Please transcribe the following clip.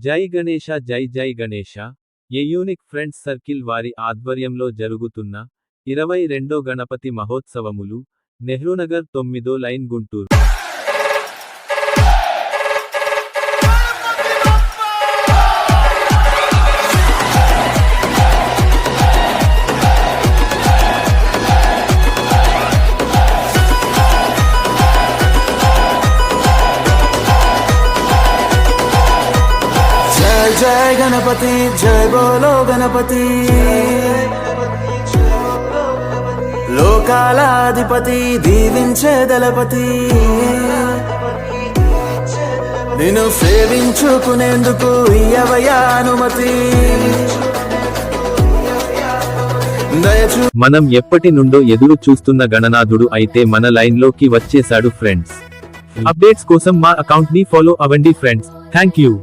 జై గణేశ జై జై Ganesha. A unique friends circle వారి ఆధ్వర్యంలో జరుగుతున్న 22 గణపతి మహోత్సవములు, నెహ్రూనగర్ 9వ లైన్ గుంటూరు. जय गणपति जय बोलो गणपति, లోకాలాధిపతి దీవించే దళపతి, నిన్ను సేవించుకునేందుకు ఇయ్యవయ్యా అనుమతి. మనం ఎప్పటి నుండో ఎదురు చూస్తున్న గణనాథుడు అయితే మన లైన్ లోకి వచ్చేశాడు ఫ్రెండ్స్. అప్డేట్స్ కోసం మా అకౌంట్ ని ఫాలో అవ్వండి ఫ్రెండ్స్. Thank you.